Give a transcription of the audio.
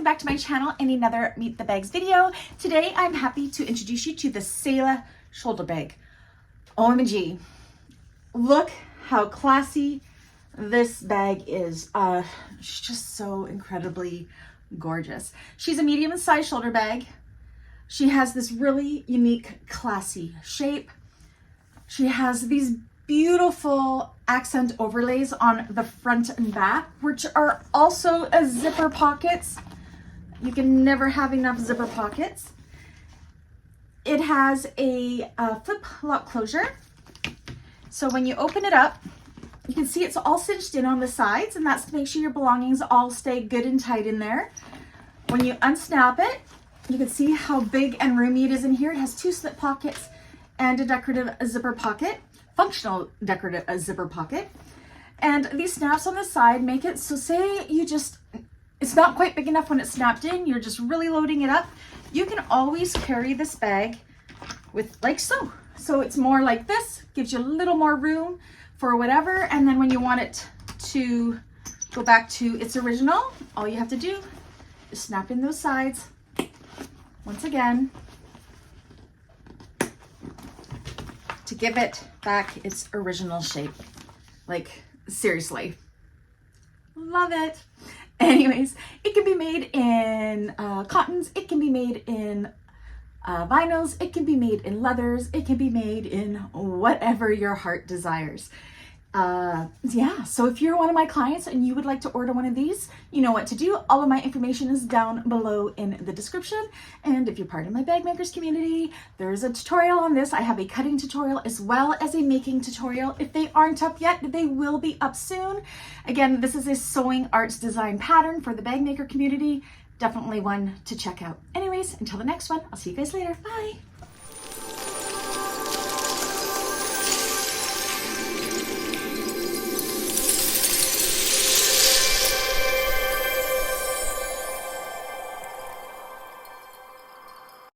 welcome back to my channel and another Meet the Bags video. Today I'm happy to introduce you to the Ceyhla shoulder bag. OMG, look how classy this bag is. She's just so incredibly gorgeous. She's a medium-sized shoulder bag. She has this really unique, classy shape. She has these beautiful accent overlays on the front and back, which are also zipper pockets. You can never have enough zipper pockets. It has a flip lock closure. So when you open it up, you can see it's all cinched in on the sides, and that's to make sure your belongings all stay good and tight in there. When you unsnap it, you can see how big and roomy it is in here. It has 2 slip pockets and a decorative zipper pocket. Functional decorative zipper pocket. And these snaps on the side make it so, say you just, it's not quite big enough when it's snapped in, you're just really loading it up, you can always carry this bag with like so. So it's more like this, gives you a little more room for whatever, and then when you want it to go back to its original, all you have to do is snap in those sides once again to give it back its original shape. Like, seriously, love it. Anyways, it can be made in cottons, it can be made in vinyls, it can be made in leathers, it can be made in whatever your heart desires. Yeah, so if you're one of my clients and you would like to order one of these, you know what to do. All of my information is down below in the description. And if you're part of my bag makers community, there's a tutorial on this. I have a cutting tutorial as well as a making tutorial. If they aren't up yet, they will be up soon. Again, this is a sewing arts design pattern for the bag maker community. Definitely one to check out. Anyways, until the next one, I'll see you guys later. Bye.